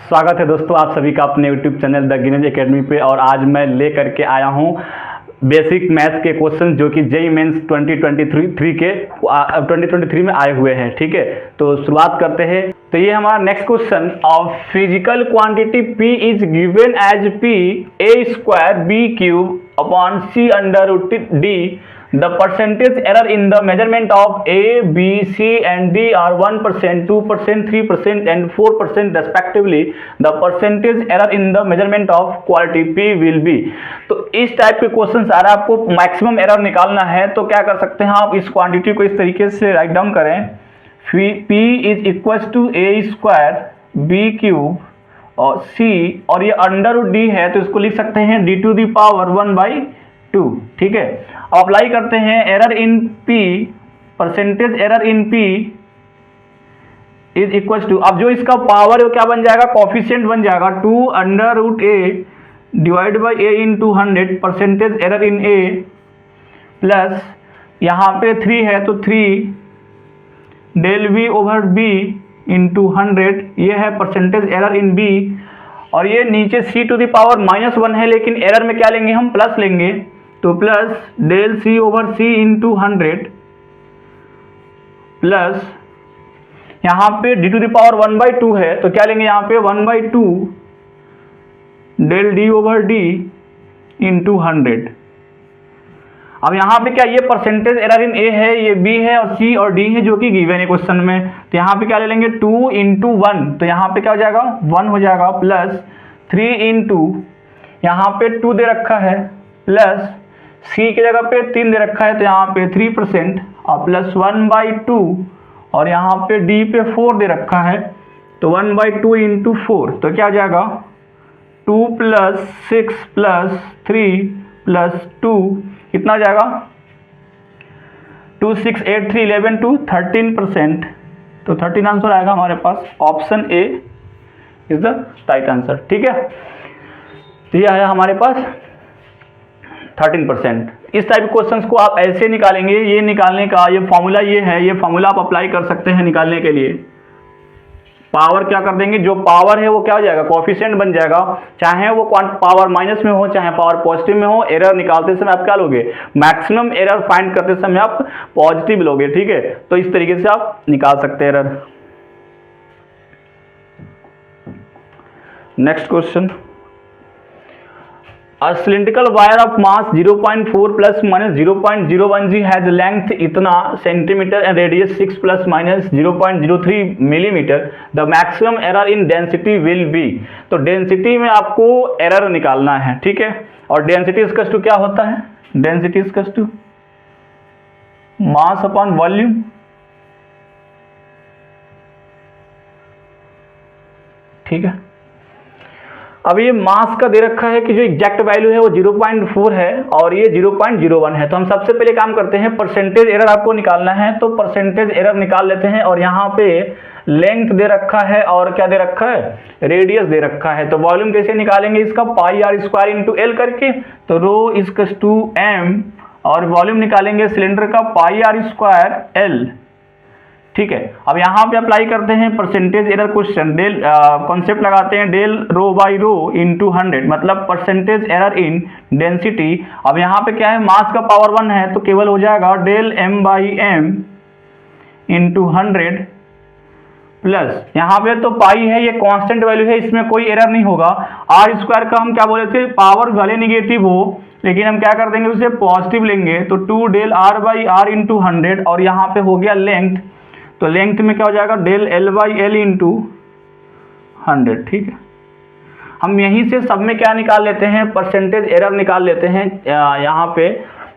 स्वागत है दोस्तों आप सभी का अपने YouTube channel the Guinness academy पे। और आज मैं ले करके आया हूँ बेसिक मैथ के क्वेश्चन जो कि जेईई मेंस 2023 में आए हुए हैं। ठीक है, तो शुरुआत करते हैं। तो ये हमारा next question of physical quantity P is given as P a square B cube upon C under root D. The percentage error in the measurement of A, B, C and D are 1%, 2%, 3% and 4% respectively. The percentage error in the measurement of quality P will be. तो इस type के question आ रहा है, आपको maximum error निकालना है। तो क्या कर सकते हैं आप, इस क्वांटिटी को इस तरीके से राइट डाउन करें। P is equal to A square B cube और C और ये अंडर रूट D है तो इसको लिख सकते हैं D टू दी पावर 1/2। ठीक है, अप्लाई करते हैं error in P, percentage error in P is equal to, अब जो इसका पावर है वो क्या बन जाएगा, कॉफिशिएंट बन जाएगा 2 under root A divide by A into 100 percentage error in A plus यहाँ पे 3 है तो 3 del V over B into 100, ये है परसेंटेज एरर इन B। और ये नीचे C टू द पावर -1 है लेकिन एरर में क्या लेंगे हम, प्लस लेंगे, तो plus del C over C into 100 plus यहाँ पे D टू द पावर 1/2 है तो क्या लेंगे यहाँ पे 1/2 del D over D into 100। अब यहाँ पे क्या, ये परसेंटेज एरर इन A है, ये B है और C और D है जो कि गिवन है क्वेश्चन में। तो यहाँ पे क्या ले लेंगे 2 इंटू 1, तो यहाँ पे क्या हो जाएगा 1 हो जाएगा, प्लस 3 इंटू यहाँ पे 2 दे रखा है प्लस C की जगह पे 3 दे रखा है तो यहाँ पे 3% और प्लस 1/2 और यहाँ पे D पे 4 दे रखा है तो 1/2 इंटू 4, तो क्या हो जाएगा 2 प्लस 6 प्लस 3 प्लस 2 कितना हो जाएगा 2 6 8 3 11 2 13%। तो 13 आंसर आएगा हमारे पास, option A is the right answer. ठीक है, तो ये आया हमारे पास 13%। इस टाइप के क्वेश्चंस को आप ऐसे निकालेंगे, ये निकालने का ये फॉर्मूला ये है, ये फॉर्मूला आप अप्लाई कर सकते हैं निकालने के लिए। पावर क्या कर देंगे, जो पावर है वो क्या हो जाएगा, कोएफिशिएंट बन जाएगा, चाहे वो पावर माइनस में हो चाहे पावर पॉजिटिव में हो। एरर निकालते समय आप क्या लोगे, मैक्सिमम एरर फाइंड करते समय आप पॉजिटिव लोगे। ठीक है, तो इस तरीके से आप निकाल सकते हैं error. Next question, A cylindrical wire of mass 0.4 plus minus 0.01 g has length इतना centimetre and radius 6 plus minus 0.03 millimetre. The maximum error in density will be. तो डेंसिटी में आपको एरर निकालना है। ठीक है, और डेंसिटी इक्वल्स टू क्या होता है, density equals to mass upon volume. ठीक है, अब ये मास का दे रखा है कि जो एग्जैक्ट वैल्यू है वो 0.4 है और ये 0.01 है। तो हम सबसे पहले काम करते हैं, परसेंटेज एरर आपको निकालना है तो परसेंटेज एरर निकाल लेते हैं। और यहाँ पे लेंथ दे रखा है और क्या दे रखा है, रेडियस दे रखा है। तो वॉल्यूम कैसे निकालेंगे इसका, पाई आर स्क्वायर इंटू एल करके, तो रो इक्वल्स टू एम, और वॉल्यूम निकालेंगे सिलेंडर का पाई आर स्क्वायर एल। ठीक है, अब यहाँ पे अप्लाई करते हैं percentage error question, del concept लगाते हैं, del rho by rho into 100 मतलब परसेंटेज एरर इन डेंसिटी। अब यहाँ पे क्या है, मास का पावर 1 है तो केवल हो जाएगा del m by M into 100 plus यहाँ पे तो पाई है, ये कांस्टेंट वैल्यू है, इसमें कोई एरर नहीं होगा। आर स्क्वायर का हम क्या बोले थे, पावर भले निगेटिव हो लेकिन हम क्या कर देंगे उसे पॉजिटिव लेंगे, तो 2 del R by R into 100 और यहाँ पे हो गया लेंथ, तो लेंथ में क्या हो जाएगा del L by L into 100। ठीक है, हम यहीं से सब में क्या निकाल लेते हैं, परसेंटेज एरर निकाल लेते हैं यहाँ पे।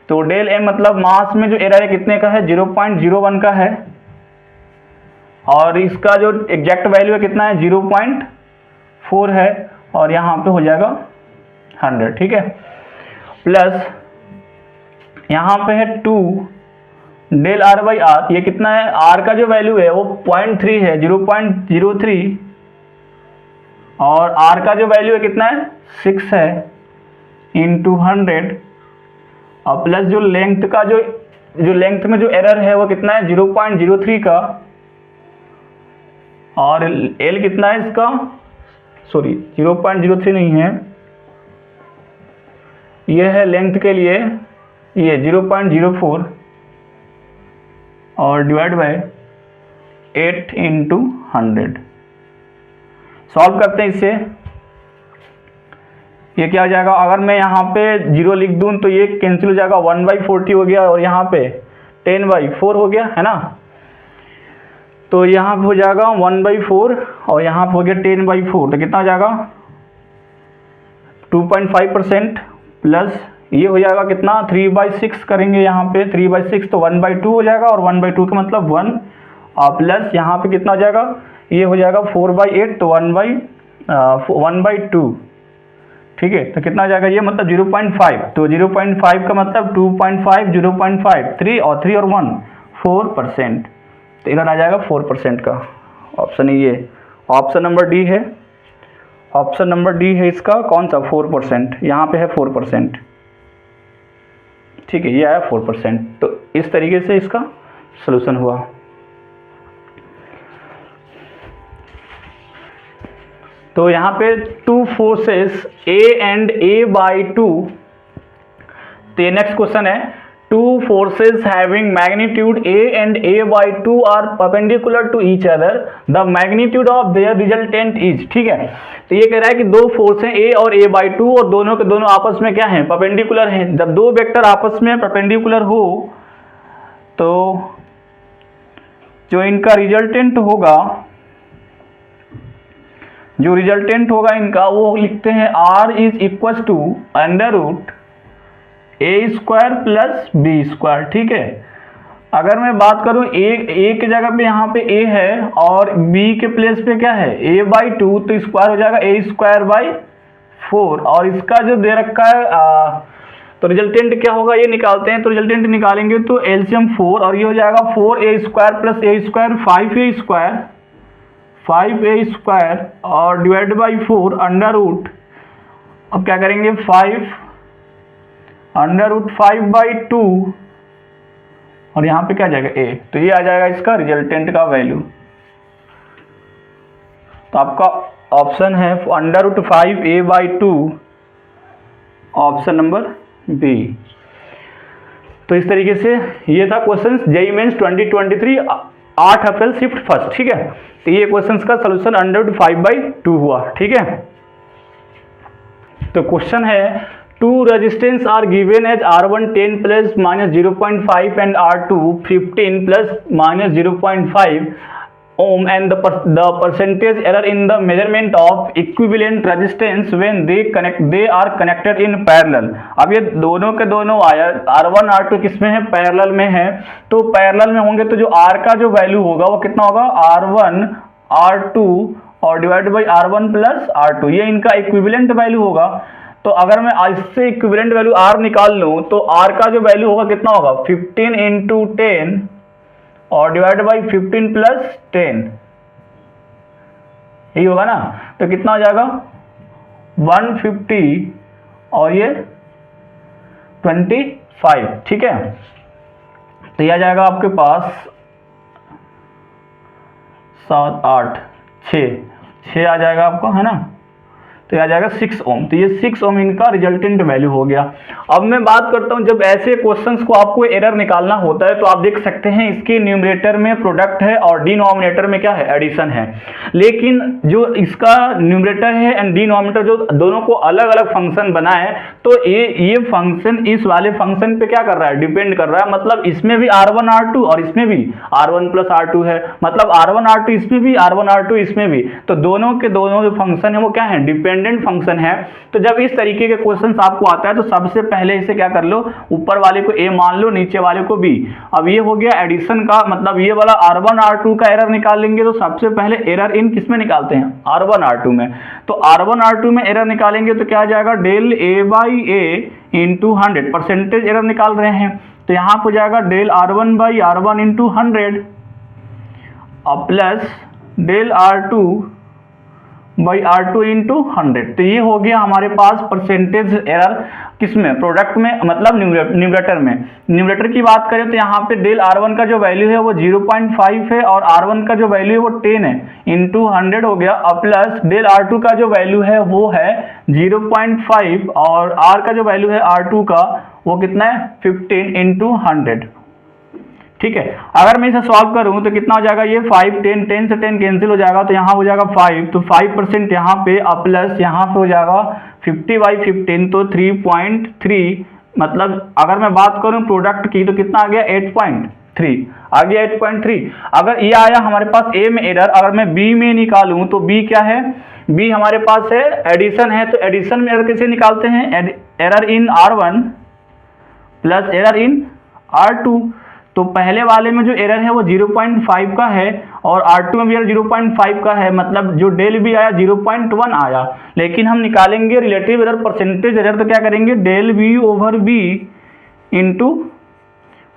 तो डेल एम मतलब मास में जो एरर है कितने का है, 0.01 का है, और इसका जो एग्जैक्ट वैल्यू है कितना है 0.4 है, और यहाँ पे हो जाएगा 100। ठीक है, प्लस यहाँ पे है 2 डेल आर बाई आर, ये कितना है, आर का जो वैल्यू है वो 0.3 है, 0.03, और आर का जो वैल्यू है कितना है 6 है इंटू 100, और प्लस जो लेंथ का जो लेंथ में जो एरर है वो कितना है 0.03 का, और एल कितना है इसका सॉरी 0.03 नहीं है, ये है लेंथ के लिए ये 0.04 और डिवाइड बाय 8 इंटू 100। सॉल्व करते हैं इससे। ये क्या हो जाएगा, अगर मैं यहाँ पे 0 लिख दूँ तो ये कैंसिल हो जाएगा, 1/40 हो गया और यहाँ पे 10/4 हो गया, है ना। तो यहाँ पे हो जाएगा 1/4 और यहाँ पे हो गया 10/4, तो कितना हो जाएगा 2.5% प्लस ये हो जाएगा कितना 3/6 करेंगे यहाँ पे 3/6 तो 1/2 हो जाएगा और 1/2 का मतलब 1 और प्लस यहाँ पे कितना हो जाएगा, ये हो जाएगा 4/8 तो 1/2, ठीक है। तो कितना हो जाएगा ये मतलब 0.5, तो 0.5 का मतलब 2.5 0.5 3 और 3 और 1 4%, तो इधर आ जाएगा 4% का ऑप्शन। ये ऑप्शन नंबर डी है, ऑप्शन नंबर डी है इसका कौन सा 4%, यहाँ पे है 4%, ठीक है, ये आया 4%। तो इस तरीके से इसका सलूशन हुआ। तो यहाँ पे two forces A and A/2, तो ये नेक्स्ट क्वेश्चन है, two forces having magnitude A and A/2 are perpendicular to each other, the magnitude of their resultant is, ठीक है। तो ये कह रहा है कि दो फोर्स हैं A और A/2 और दोनों के दोनों आपस में क्या हैं, परपेंडिकुलर हैं। जब दो वेक्टर आपस में परपेंडिकुलर हो तो जो इनका रिजल्टेंट होगा, जो रिजल्टेंट होगा इनका वो लिखते हैं R is equal to √A² plus B², ठीक है। अगर मैं बात करूं A की जगह पे यहाँ पे A है और B के प्लेस पे क्या है A/2, तो स्क्वायर हो जाएगा A²/4 और इसका जो दे रखा है तो रिजल्टेंट क्या होगा ये निकालते हैं। तो रिजल्टेंट निकालेंगे तो एलसीएम 4 और ये हो जाएगा 4A² प्लस A², 5A² और डिवाइड बाई 4 √, अब क्या करेंगे 5 √5/2 और यहाँ पे क्या जाएगा A, तो ये आ जाएगा इसका रिजल्टेंट का वैल्यू। तो आपका ऑप्शन है √5A/2, ऑप्शन नंबर बी। तो इस तरीके से ये था क्वेश्चन जेईई मेंस 2023 8 अप्रैल शिफ्ट फर्स्ट, ठीक है। तो ये क्वेश्चंस का सॉल्यूशन √5/2 हुआ, ठीक है। तो क्वेश्चन है two resistance are given as R1 10 plus -0.5 and R2 15 plus -0.5 ohm and the percentage error in the measurement of equivalent resistance when they are connected in parallel। अब ये दोनों के दोनों वायर R1 R2 किसमें है, parallel में है। तो पैरेलल में होंगे तो जो R का जो वैल्यू होगा वो कितना होगा R1 R2 और divide by R1 plus R2, ये इनका इक्विवेलेंट वैल्यू होगा। तो अगर मैं इससे इक्विवेलेंट वैल्यू R निकाल लूँ तो R का जो वैल्यू होगा कितना होगा 15 इंटू 10 और डिवाइड बाई 15 प्लस 10, यही होगा ना। तो कितना हो जाएगा 150 और ये 25, ठीक है। तो यह आ जाएगा आपके पास 7 8 6 आ जाएगा आपको, है ना। तो आ जाएगा 6 ओम। तो ये 6 ओम इनका रिजल्टेंट वैल्यू हो गया। अब मैं बात करता हूं जब ऐसे क्वेश्चंस को आपको एरर निकालना होता है तो आप देख सकते हैं इसके न्यूमरेटर में प्रोडक्ट है और डिनोमिनेटर में क्या है एडिशन है। लेकिन जो इसका न्यूमरेटर है एंड डिनोमिनेटर जो दोनों को अलग अलग फंक्शन बना है तो ये फंक्शन इस वाले फंक्शन पे क्या कर रहा है डिपेंड कर रहा है। मतलब इसमें भी R1 R2 और इसमें भी R1 प्लस R2 है, मतलब R1 R2 इसमें भी R1 R2 इसमें भी, तो दोनों के दोनों जो फंक्शन है वो क्या है डिपेंडेंट फंक्शन है। तो जब इस तरीके के क्वेश्चंस आपको आता है तो सबसे पहले इसे क्या कर लो ऊपर वाले को A मान लो नीचे वाले को B। अब ये हो गया एडिशन का, मतलब ये वाला R1 R2 का एरर निकालेंगे तो सबसे पहले एरर इन किस में निकालते हैं R1 R2 में। तो R1 R2 में एरर निकालेंगे तो क्या आ जाएगा del A/A into 100, percentage error निकाल रहे हैं तो यहाँ हो जाएगा डेल R1/R1 इंटू 100 और plus del R2 by R2 into 100। तो ये हो गया हमारे पास परसेंटेज एरर किसमें, प्रोडक्ट में, मतलब न्यूमरेटर में। न्यूमरेटर की बात करें तो यहाँ पे डेल R1 का जो वैल्यू है वो 0.5 है और R1 का जो वैल्यू है वो 10 है, इंटू 100 हो गया, और प्लस डेल R2 का जो वैल्यू है वो है 0.5 और R का जो वैल्यू है R2 का वो कितना है 15 इंटू 100। ठीक है, अगर मैं इसे सॉल्व करूं तो कितना हो जाएगा, ये 5 10 10 से 10 कैंसिल हो जाएगा, तो यहाँ हो जाएगा 5, तो 5% यहाँ पे प्लस यहाँ पे हो जाएगा 50/15, तो 3.3। मतलब अगर मैं बात करूं प्रोडक्ट की तो कितना आ गया 8.3 आ गया 8.3। अगर ये आया हमारे पास ए में एरर, अगर मैं बी में निकालूं तो बी क्या है, बी हमारे पास है एडिशन है, तो एडिशन में एरर कैसे निकालते हैं, error in R1 plus error in R2। तो पहले वाले में जो एरर है वो 0.5 का है और R2 में भी एरर 0.5 का है, मतलब जो डेल बी आया 0.1 आया। लेकिन हम निकालेंगे रिलेटिव एरर, परसेंटेज एरर, तो क्या करेंगे del B over B into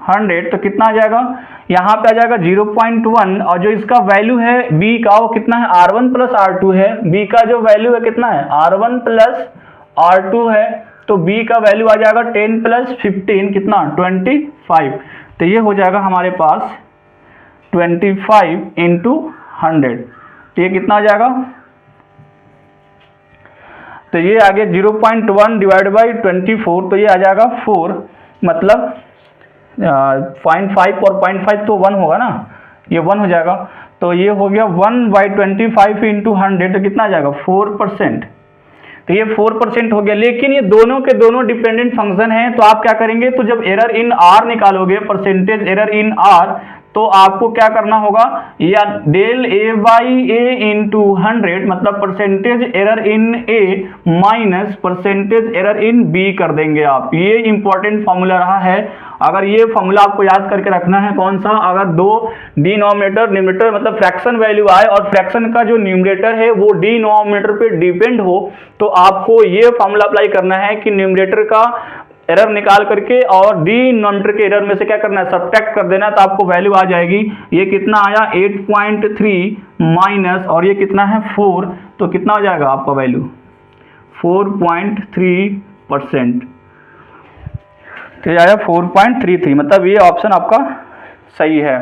100, तो कितना आ जाएगा, यहाँ पे आ जाएगा 0.1, और जो इसका वैल्यू है बी का वो कितना है R1 प्लस R2 है, बी का जो वैल्यू है कितना है R1 प्लस R2 है, तो बी का वैल्यू आ जाएगा 10 प्लस 15 कितना 25। तो ये हो जाएगा हमारे पास 25 इंटू 100, तो ये कितना आ जाएगा, तो ये आगे 0.1 डिवाइड बाई 24, तो ये आ जाएगा 4, मतलब 0.5 और 0.5 तो 1 होगा ना, ये 1 हो जाएगा, तो ये हो गया 1/25 इंटू 100, तो कितना आ जाएगा 4%। तो ये 4% हो गया, लेकिन ये दोनों के दोनों डिपेंडेंट फंक्शन हैं, तो आप क्या करेंगे, तो जब एरर इन R निकालोगे, परसेंटेज एरर इन R, तो आपको क्या करना होगा, या del A by A into 100, मतलब percentage error in A minus percentage error in B कर देंगे आप। ये इंपॉर्टेंट फॉर्मूला रहा है, अगर ये फॉर्मूला आपको याद करके रखना है, कौन सा, अगर दो डिनोमिनेटर न्यूमरेटर मतलब फ्रैक्शन वैल्यू आए और फ्रैक्शन का जो न्यूमरेटर है वो डिनोमिनेटर पे डिपेंड हो, तो आपको ये फॉर्मूला अप्लाई करना है कि न्यूमरेटर का एरर निकाल करके और डिनोमिनेटर के एरर में से क्या करना है, सब्ट्रैक्ट कर देना, तो आपको वैल्यू आ जाएगी। ये कितना आया 8.3 माइनस, और ये कितना है 4, तो कितना हो जाएगा आपका वैल्यू 4.3%, तो ये आया 4.33, मतलब ये ऑप्शन आपका सही है।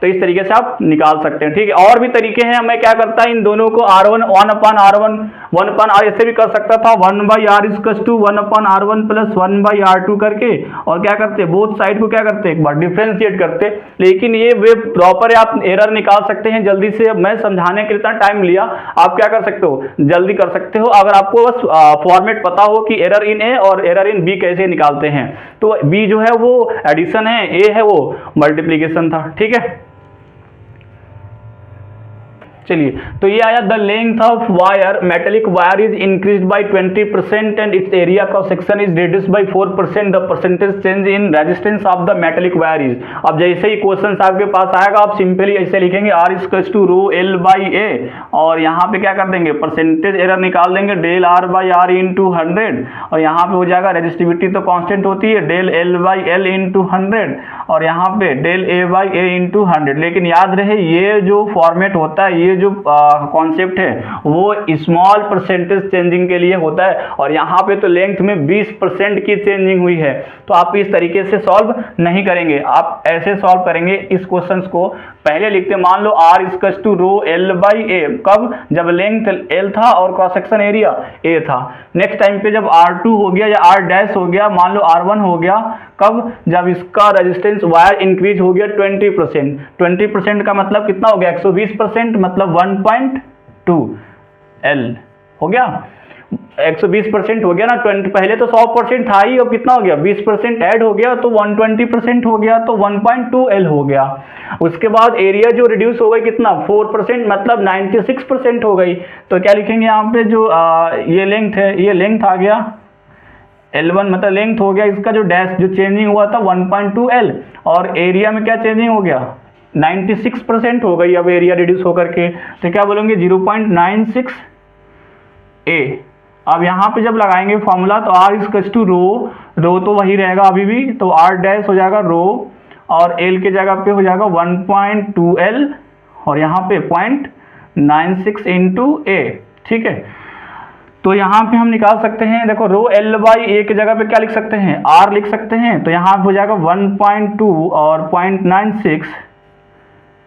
तो इस तरीके से आप निकाल सकते हैं। ठीक है, और भी तरीके हैं, मैं क्या करता इन दोनों को R1 1/R1 1/R ऐसे भी कर सकता था, 1/R equals to 1/R1 plus 1/R2 करके, और क्या करते बोथ साइड को क्या करते एक बार डिफरेंशिएट करते। लेकिन ये वे प्रॉपर आप एरर निकाल सकते हैं जल्दी से। मैं समझाने के लिए इतना टाइम लिया, आप क्या कर सकते हो जल्दी कर सकते हो, अगर आपको बस फॉर्मेट पता हो कि एरर इन ए और एरर इन बी कैसे निकालते हैं। तो बी जो है वो एडिशन है, ए है वो मल्टीप्लीकेशन था। ठीक है, चलिए, तो ये आया the length of wire, metallic wire is increased by 20% and it's area cross section is reduced by 4%, the percentage change in resistance of the metallic wire is. अब जैसे ही क्वेश्चन आपके पास आएगा, आप सिंपली ऐसे लिखेंगे R equals to rho L by A, और यहाँ पे क्या कर देंगे परसेंटेज एरर निकाल देंगे del R by R into 100, और यहाँ पे हो जाएगा रेजिस्टिविटी तो कांस्टेंट होती है del L by L into 100, और यहाँ पे del A by A into 100। लेकिन याद रहे ये जो फॉर्मेट होता है, ये जो कॉन्सेप्ट है वो स्मॉल परसेंटेज चेंजिंग के लिए होता है, और यहाँ पे तो लेंथ में 20% की चेंजिंग हुई है। तो आप इस तरीके से सॉल्व नहीं करेंगे, आप ऐसे सॉल्व करेंगे। इस क्वेश्चन को पहले लिखते, मान लो R equals to rho L by A, कब, जब लेंथ L था और क्रॉस सेक्शन एरिया A था। नेक्स्ट टाइम पे जब R2 हो गया या R डैश हो गया, मान लो R1 हो गया, कब, जब इसका रेजिस्टेंस वायर इंक्रीज हो गया 20%। 20% का मतलब कितना हो गया 120%, मतलब 1.2 L हो गया, 120% हो गया ना। 20 पहले तो 100% था ही, अब कितना हो गया 20% ऐड हो गया तो 120% हो गया, तो 1.2 L हो गया। उसके बाद एरिया जो रिड्यूस हो गई कितना 4%, मतलब 96% हो गई। तो क्या लिखेंगे यहाँ पे, जो ये लेंथ है, ये लेंथ आ गया L1, मतलब लेंथ हो गया इसका जो डैश जो चेंजिंग हुआ था 1.2 L, और एरिया में क्या चेंजिंग हो गया 96% हो गई अब एरिया रिड्यूस होकर के, तो क्या बोलेंगे 0.96 A। अब यहाँ पे जब लगाएंगे फॉर्मूला तो R इक्वल्स टू रो तो वही रहेगा अभी भी, तो R डैश हो जाएगा रो, और L के जगह पे हो जाएगा 1.2 L, और यहाँ पे 0.96 इंटू A। ठीक है। तो यहाँ पे हम निकाल सकते हैं, देखो रो एल बाई ए की जगह पे क्या लिख सकते हैं, आर लिख सकते हैं। तो यहाँ पे हो जाएगा 1.2 और 0.96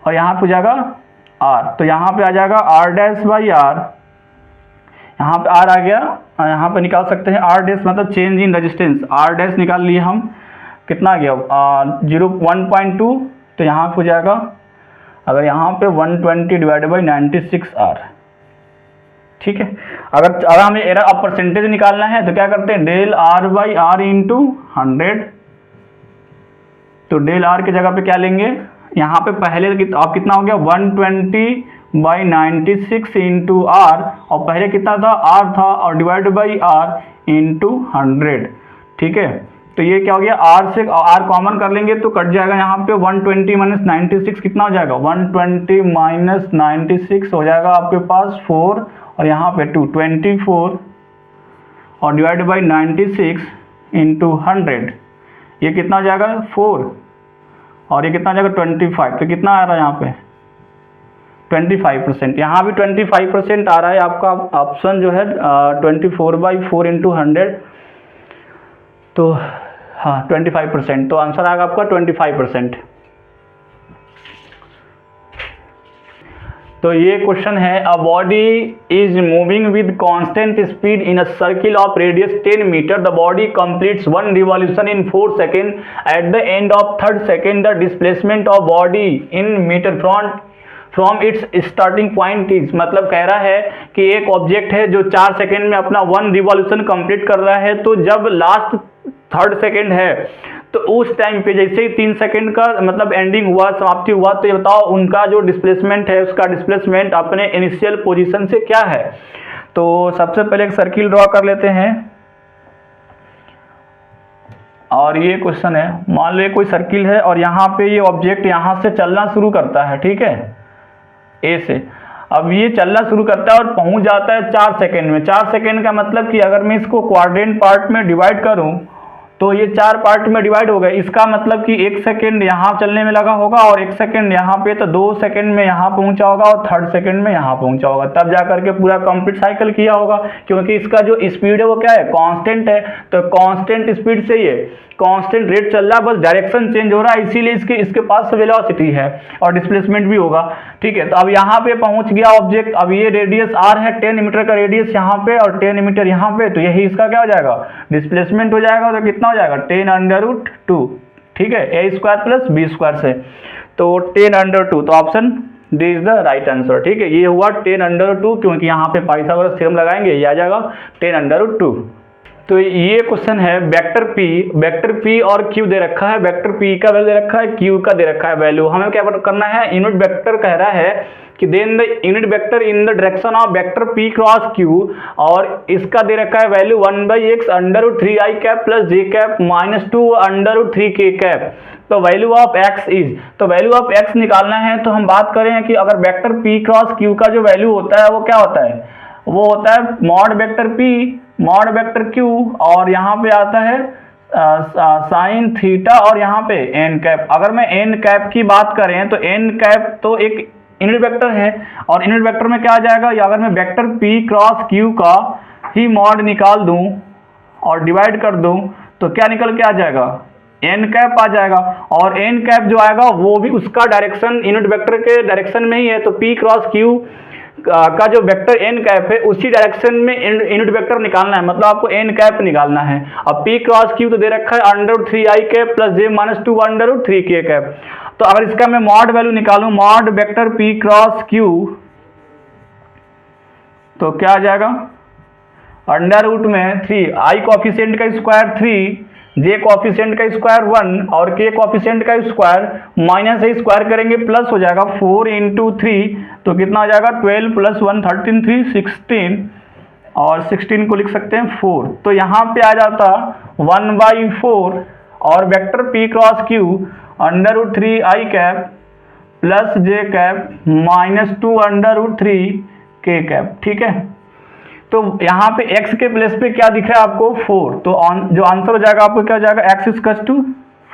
और यहाँ पे हो जाएगा आर। तो यहाँ पे आ जाएगा आर डैश बाई आर, यहाँ पे आर आ गया, यहाँ पे निकाल सकते हैं आर डैश मतलब change in resistance, R dash निकाल लिए हम, कितना आ गया 1.2। तो यहाँ पे हो जाएगा, अगर यहाँ पे 120 डिवाइड बाई 96 आर, ठीक है। अगर हमें एरर अब परसेंटेज निकालना है तो क्या करते हैं, del R by R into 100। तो डेल आर की जगह पे क्या लेंगे, यहाँ पे पहले आप कितना हो गया 120 बाई 96 इंटू आर, और पहले कितना था आर था, और डिवाइड बाई आर इंटू 100, ठीक है। तो ये क्या हो गया, आर से आर कॉमन कर लेंगे तो कट जाएगा, यहाँ पे 120 माइनस 96 कितना हो जाएगा, 120 माइनस 96 हो जाएगा आपके पास 4, और यहाँ पे 224 और डिवाइड बाई 96 इंटू 100, ये कितना हो जाएगा 4, और ये कितना हो जाएगा 25। तो कितना आ रहा है यहाँ पे 25%, यहाँ भी 25% आ रहा है आपका ऑप्शन जो है 24/4 इंटू 100। तो हाँ 25%, तो आंसर आएगा आपका 25%। तो ये क्वेश्चन है, a body is moving with constant speed in a circle of radius 10 metre, the body completes 1 revolution in 4 second, at the end of 3rd second the displacement of body in metre from its starting point is. मतलब कह रहा है कि एक object है जो 4 second में अपना 1 रिवॉल्यूशन कंप्लीट कर रहा है, तो जब लास्ट 3rd सेकेंड है तो उस टाइम पे जैसे ही 3 सेकेंड का मतलब एंडिंग हुआ, समाप्ति हुआ, तो ये बताओ उनका जो डिस्प्लेसमेंट है, उसका डिस्प्लेसमेंट अपने इनिशियल पोजीशन से क्या है। तो सबसे पहले एक सर्किल ड्रॉ कर लेते हैं, और ये क्वेश्चन है, मान लो कोई सर्किल है और यहाँ पे ये ऑब्जेक्ट यहाँ से चलना शुरू करता है, ठीक है, ए से। अब ये चलना शुरू करता है और पहुंच जाता है 4 सेकेंड में। 4 सेकेंड का मतलब कि अगर मैं इसको क्वाड्रेंट पार्ट में डिवाइड करूं तो ये 4 पार्ट में डिवाइड हो गए। इसका मतलब कि 1 सेकेंड यहाँ चलने में लगा होगा और 1 सेकेंड यहाँ पे, तो 2 सेकेंड में यहाँ पहुंचा होगा और 3rd सेकेंड में यहाँ पहुंचा होगा, तब जा करके पूरा कंप्लीट साइकिल किया होगा। क्योंकि इसका जो स्पीड है वो क्या है, कांस्टेंट है। तो कांस्टेंट स्पीड से ये कांस्टेंट रेट चल रहा है, बस डायरेक्शन चेंज हो रहा है, इसीलिए इसके पास वेलोसिटी है और डिस्प्लेसमेंट भी होगा, ठीक है। तो अब यहाँ पे पहुंच गया ऑब्जेक्ट, अब ये रेडियस आर है, 10 मीटर का रेडियस यहाँ पे और 10 मीटर यहाँ पे, तो यही इसका क्या हो जाएगा, डिस्प्लेसमेंट हो जाएगा। तो कितना हो जाएगा 10√2, ठीक है, a square plus b square से, तो 10√2। तो option D is the right answer, ठीक है। ये हुआ 10√2, क्योंकि यहाँ पे पाइथागोरस थ्योरम लगाएंगे, ये आ जाएगा 10√2। तो ये क्वेश्चन है वेक्टर p और q दे रखा है, वेक्टर p का वैल्यू दे रखा है, q का दे रखा है वैल्यू। हमें क्या करना है, यूनिट वेक्टर कह रहा है कि then the unit vector in the direction of vector p cross q, और इसका दे रखा है value 1/x √3i cap plus j cap minus 2 √3k cap. तो वैल्यू ऑफ x इज, तो वैल्यू ऑफ x निकालना है। तो हम बात करें कि अगर वेक्टर p क्रॉस q का जो वैल्यू होता है वो क्या होता है, वो होता है mod vector p mod vector q, और यहाँ पे आता है साइन थीटा, और यहाँ पे n कैप। अगर मैं n कैप की बात करें तो n कैप तो एक यूनिट वेक्टर है, और यूनिट वेक्टर में क्या आ जाएगा, या अगर मैं वेक्टर p क्रॉस q का ही मॉड निकाल दूं और डिवाइड कर दूं तो क्या निकल के आ जाएगा, n कैप आ जाएगा। और n कैप जो आएगा वो भी उसका डायरेक्शन यूनिट वेक्टर के डायरेक्शन में ही है। तो p क्रॉस q का जो वेक्टर n कैप है उसी डायरेक्शन में यूनिट वेक्टर निकालना है, मतलब आपको n कैप निकालना है। अब p क्रॉस q तो दे रखा है √3i cap plus j minus 2 √3k cap. तो अगर इसका मैं मॉड वैल्यू निकालूं, mod vector p cross q, तो क्या आ जाएगा, अंडर रूट में 3, i कॉफिशिएंट का स्क्वायर 3, j कॉफिशिएंट का स्क्वायर 1 और k कॉफिशिएंट का स्क्वायर, माइनस से स्क्वायर करेंगे प्लस हो जाएगा 4 इंटू 3, तो कितना हो जाएगा 12 प्लस 1 13 3 16, और 16 को लिख सकते हैं 4। तो यहाँ पे आ जाता 1/4 और vector p cross q √3i cap plus j cap minus 2 √3k cap, ठीक है। तो यहाँ पे x के प्लेस पे क्या दिख रहा है आपको 4, तो जो आंसर हो जाएगा आपको क्या हो जाएगा x इक्वल्स टू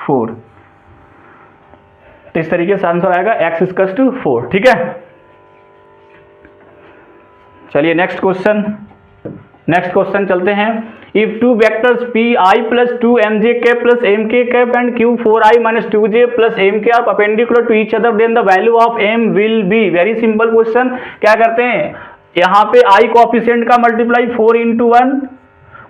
4। तो इस तरीके से आंसर आएगा x इक्वल्स टू 4, ठीक है। चलिए नेक्स्ट क्वेश्चन चलते हैं। If two vectors P I plus 2mj cap plus mk cap and q 4i minus 2j plus mk are perpendicular to each other then the value of m will be. Very simple question. क्या करते हैं, यहाँ पे i coefficient का multiply 4 into 1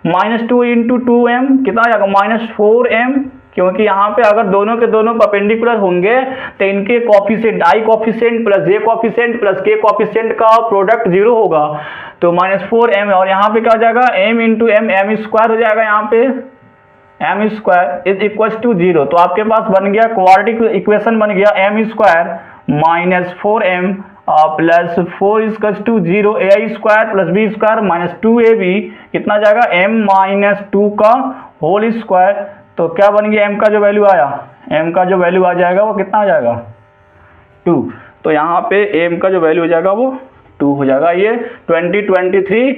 minus 2 into 2m कितना आ जाएगा -4m, क्योंकि यहाँ पे अगर दोनों के दोनों परपेंडिकुलर होंगे तो इनके coefficient i coefficient plus j coefficient plus k coefficient का प्रोडक्ट 0 होगा, तो -4m। और यहाँ पे क्या हो जाएगा m into m, m square हो जाएगा, यहाँ पे m square is equal to 0। तो आपके पास बन गया क्वाड्रेटिक इक्वेशन बन गया m square minus 4m plus 4 equal to 0, ai square plus b square minus 2ab कितना जाएगा m माइनस 2 का होल स्क्वायर। तो क्या बन गया, m का जो वैल्यू आया, m का जो वैल्यू आ जाएगा वो कितना आ जाएगा 2। तो यहाँ पे m का जो वैल्यू हो जाएगा वो 2 हो जाएगा। ये 2023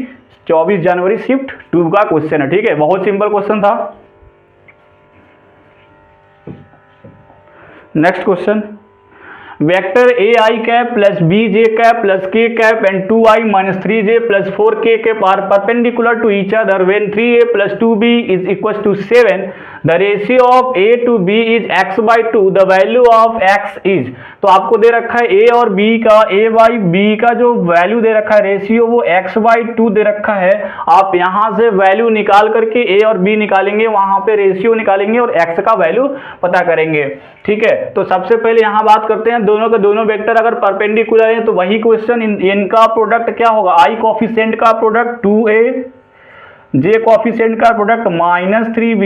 24 जनवरी शिफ्ट 2 का क्वेश्चन है। ठीक है, बहुत सिंपल क्वेश्चन था। Next question, vector ai cap plus bj cap plus k cap and 2i minus 3j plus 4k cap are perpendicular to each other when 3a plus 2b is equal to 7, the ratio of a to b is x/2, the value of x is. तो आपको दे रखा है a और b का, a by b का जो value दे रखा है रेशियो वो x/2 दे रखा है। आप यहाँ से वैल्यू निकाल करके a और b निकालेंगे, वहां पे रेशियो निकालेंगे और x का वैल्यू पता करेंगे। ठीक है, तो सबसे पहले यहाँ बात करते हैं, दोनों के दोनों वेक्टर अगर परपेंडिकुलर है तो वही क्वेश्चन, इनका प्रोडक्ट क्या होगा, i कोफिशिएंट का प्रोडक्ट 2a, j कोफिशिएंट का प्रोडक्ट -3b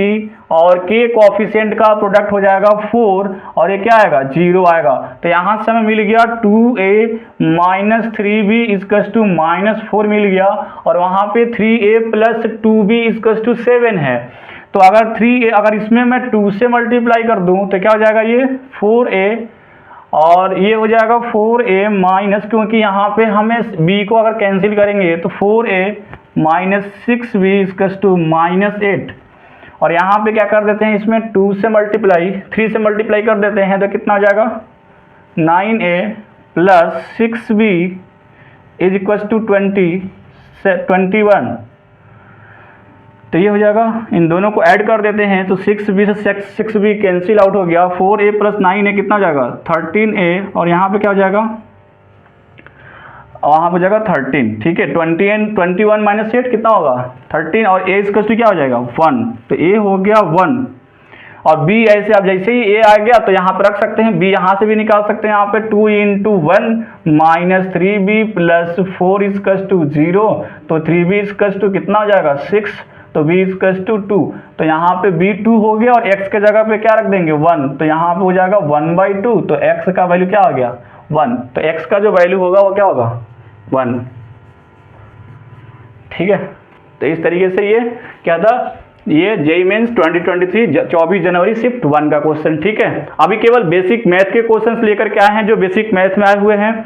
और k कोफिशिएंट का प्रोडक्ट हो जाएगा 4 और ये क्या आएगा 0 आएगा। तो यहाँ से हमें मिल गया 2a minus 3b equal to -4 मिल गया, और वहाँ पे 3a plus 2b equal to 7 है। तो अगर 3a, अगर इसमें मैं 2 से मल्टीप्लाई कर दूं तो क्या हो जाएगा, ये 4a और ये हो जाएगा 4a माइनस, क्योंकि यहाँ पे हमें b को अगर कैंसिल करेंगे तो 4a minus 6b equal to -8, और यहाँ पे क्या कर देते हैं, इसमें 2 से मल्टीप्लाई 3 से मल्टीप्लाई कर देते हैं तो कितना हो जाएगा 9a plus 6b is equal to 21। तो ये हो जाएगा, इन दोनों को ऐड कर देते हैं तो 6b से 6b कैंसिल आउट हो गया, 4a प्लस 9a कितना हो जाएगा 13a, और यहाँ पे क्या हो जाएगा, वहाँ पे जाएगा 13। ठीक है, 21 माइनस 8 कितना होगा 13, और a इसका क्या हो जाएगा 1, तो a हो गया 1 और b ऐसे, आप जैसे ही a आ गया तो यहाँ पे रख सकते हैं, b यहाँ से भी निकाल सकते हैं, यहाँ पे 2 into 1 minus 3b plus 4 equal to 0, तो 3b इक्वल टू कितना हो जाएगा 6, तो b इक्वल टू 2, तो यहाँ पे b 2 हो गया और x के जगह पे क्या रख देंगे 1, तो यहाँ पे हो जाएगा 1/2, तो x का वैल्यू क्या आ गया 1, तो x का जो वैल्यू होगा वो क्या होगा 1। ठीक है, तो इस तरीके से ये क्या था, ये जेईई मेंस 2023 24 जनवरी शिफ्ट 1 का क्वेश्चन। ठीक है, अभी केवल बेसिक मैथ के क्वेश्चंस लेकर के आए हैं जो बेसिक मैथ में आए हुए हैं।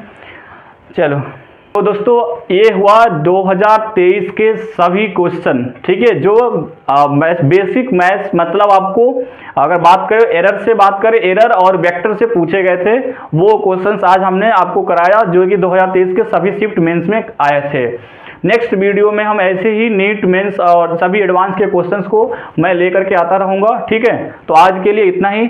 चलो, तो दोस्तों ये हुआ 2023 के सभी क्वेश्चन। ठीक है, जो बेसिक मैथ्स, मतलब आपको अगर बात करें एरर से, बात करें एरर और वेक्टर से पूछे गए थे, वो क्वेश्चंस आज हमने आपको कराया जो कि 2023 के सभी शिफ्ट मेंस में आए थे। नेक्स्ट वीडियो में हम ऐसे ही नीट मेंस और सभी एडवांस के क्वेश्चंस को मैं लेकर के आता रहूँगा। ठीक है, तो आज के लिए इतना ही।